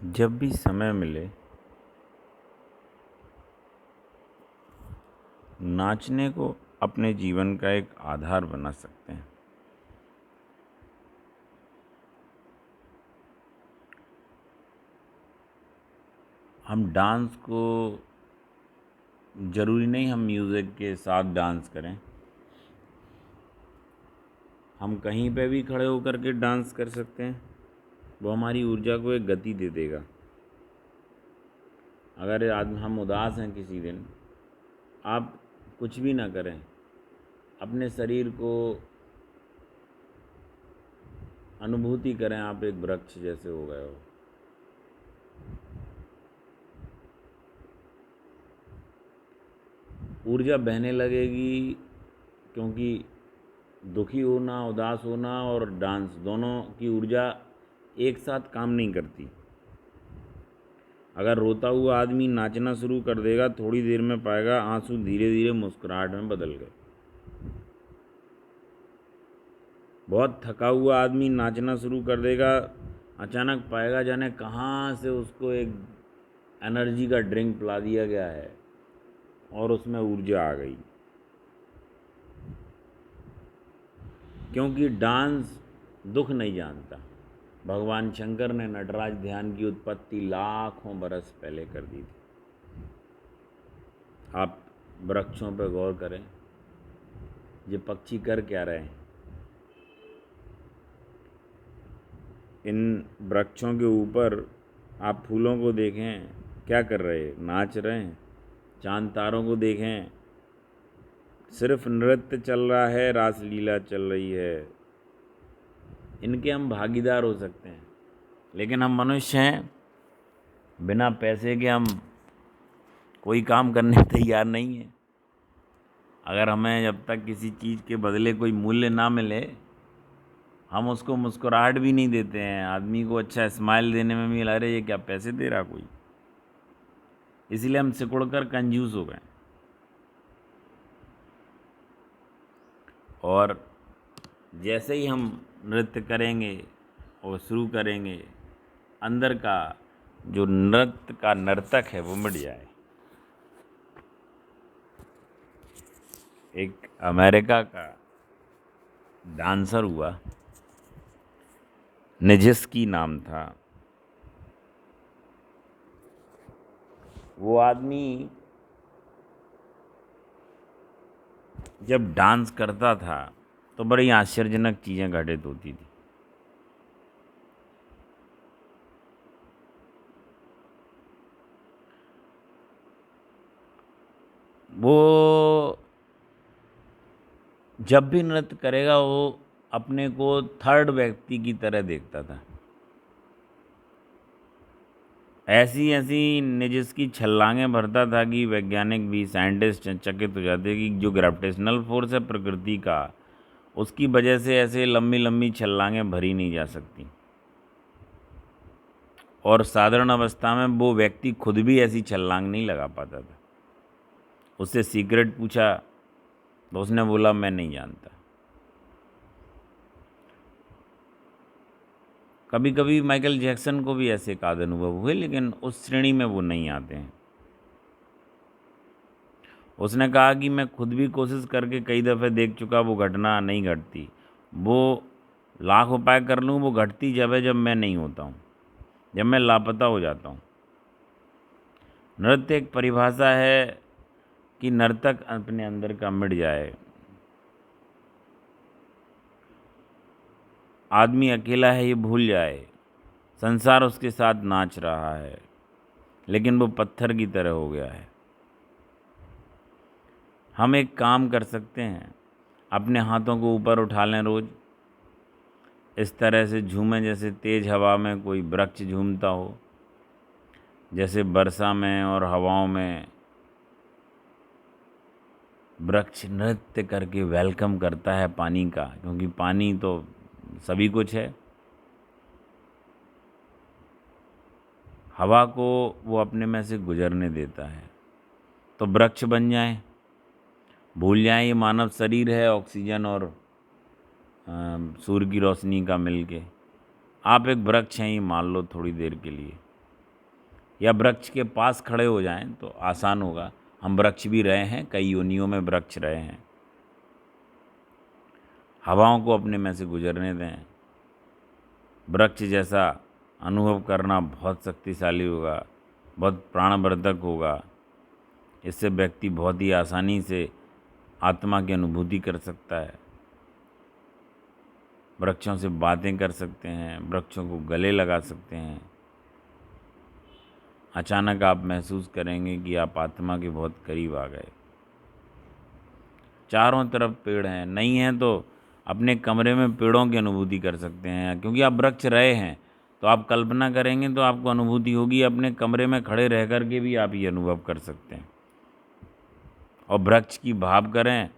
जब भी समय मिले नाचने को अपने जीवन का एक आधार बना सकते हैं। हम डांस को ज़रूरी नहीं हम म्यूज़िक के साथ डांस करें, हम कहीं पे भी खड़े होकर के डांस कर सकते हैं। वो हमारी ऊर्जा को एक गति दे देगा। अगर आज हम उदास हैं किसी दिन, आप कुछ भी ना करें, अपने शरीर को अनुभूति करें, आप एक वृक्ष जैसे हो गए हो। ऊर्जा बहने लगेगी, क्योंकि दुखी होना, उदास होना और डांस दोनों की ऊर्जा एक साथ काम नहीं करती। अगर रोता हुआ आदमी नाचना शुरू कर देगा, थोड़ी देर में पाएगा आंसू धीरे धीरे मुस्कुराहट में बदल गए। बहुत थका हुआ आदमी नाचना शुरू कर देगा, अचानक पाएगा जाने कहाँ से उसको एक एनर्जी का ड्रिंक पिला दिया गया है और उसमें ऊर्जा आ गई। क्योंकि डांस दुख नहीं जानता। भगवान शंकर ने नटराज ध्यान की उत्पत्ति लाखों बरस पहले कर दी थी। आप वृक्षों पर गौर करें, ये पक्षी कर क्या रहे हैं। इन वृक्षों के ऊपर आप फूलों को देखें, क्या कर रहे हैं, नाच रहे हैं। चांद तारों को देखें, सिर्फ नृत्य चल रहा है, रासलीला चल रही है। इनके हम भागीदार हो सकते हैं, लेकिन हम मनुष्य हैं, बिना पैसे के हम कोई काम करने तैयार नहीं है। अगर हमें जब तक किसी चीज़ के बदले कोई मूल्य ना मिले, हम उसको मुस्कुराहट भी नहीं देते हैं। आदमी को अच्छा स्माइल देने में भी लग रहा है ये क्या पैसे दे रहा कोई। इसलिए हम सिकुड़ कर कंजूस हो गए। और जैसे ही हम नृत्य करेंगे और शुरू करेंगे, अंदर का जो नृत्य का नर्तक है वो मिट जाए। एक अमेरिका का डांसर हुआ, निजिस्की नाम था। वो आदमी जब डांस करता था तो बड़ी आश्चर्यजनक चीज़ें घटित होती थी। वो जब भी नृत्य करेगा वो अपने को थर्ड व्यक्ति की तरह देखता था। ऐसी ऐसी निजिस्की छलांगें भरता था कि वैज्ञानिक भी, साइंटिस्ट चकित हो जाते कि जो ग्रेविटेशनल फोर्स है प्रकृति का, उसकी वजह से ऐसे लंबी लंबी छलांगें भरी नहीं जा सकती। और साधारण अवस्था में वो व्यक्ति खुद भी ऐसी छलांग नहीं लगा पाता था। उससे सीक्रेट पूछा तो उसने बोला मैं नहीं जानता। कभी कभी माइकल जैक्सन को भी ऐसे एक आध अनुभव हुए, लेकिन उस श्रेणी में वो नहीं आते हैं। उसने कहा कि मैं खुद भी कोशिश करके कई दफ़े देख चुका, वो घटना नहीं घटती। वो लाख उपाय कर लूँ, वो घटती जब है जब मैं नहीं होता हूँ, जब मैं लापता हो जाता हूँ। नृत्य एक परिभाषा है कि नर्तक अपने अंदर का मिट जाए। आदमी अकेला है ये भूल जाए, संसार उसके साथ नाच रहा है, लेकिन वो पत्थर की तरह हो गया है। हम एक काम कर सकते हैं, अपने हाथों को ऊपर उठा लें रोज़, इस तरह से झूमें जैसे तेज़ हवा में कोई वृक्ष झूमता हो, जैसे वर्षा में और हवाओं में वृक्ष नृत्य करके वेलकम करता है पानी का, क्योंकि पानी तो सभी कुछ है। हवा को वो अपने में से गुजरने देता है, तो वृक्ष बन जाएं, भूल जाएं ये मानव शरीर है ऑक्सीजन और सूर्य की रोशनी का मिलके। आप एक वृक्ष हैं ये मान लो थोड़ी देर के लिए। या वृक्ष के पास खड़े हो जाएं तो आसान होगा। हम वृक्ष भी रहे हैं, कई योनियों में वृक्ष रहे हैं। हवाओं को अपने में से गुजरने दें। वृक्ष जैसा अनुभव करना बहुत शक्तिशाली होगा, बहुत प्राणवर्धक होगा। इससे व्यक्ति बहुत ही आसानी से आत्मा की अनुभूति कर सकता है। वृक्षों से बातें कर सकते हैं, वृक्षों को गले लगा सकते हैं। अचानक आप महसूस करेंगे कि आप आत्मा के बहुत करीब आ गए। चारों तरफ पेड़ हैं, नहीं हैं तो अपने कमरे में पेड़ों की अनुभूति कर सकते हैं, क्योंकि आप वृक्ष रहे हैं तो आप कल्पना करेंगे तो आपको अनुभूति होगी। अपने कमरे में खड़े रह कर के भी आप ये अनुभव कर सकते हैं। और वृक्ष की भाव करें,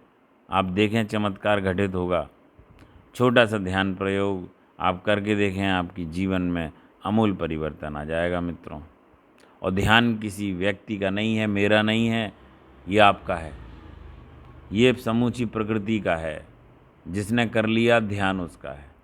आप देखें चमत्कार घटित होगा। छोटा सा ध्यान प्रयोग आप करके देखें, आपकी जीवन में अमूल परिवर्तन आ जाएगा मित्रों। और ध्यान किसी व्यक्ति का नहीं है, मेरा नहीं है, ये आपका है, ये समूची प्रकृति का है। जिसने कर लिया ध्यान उसका है।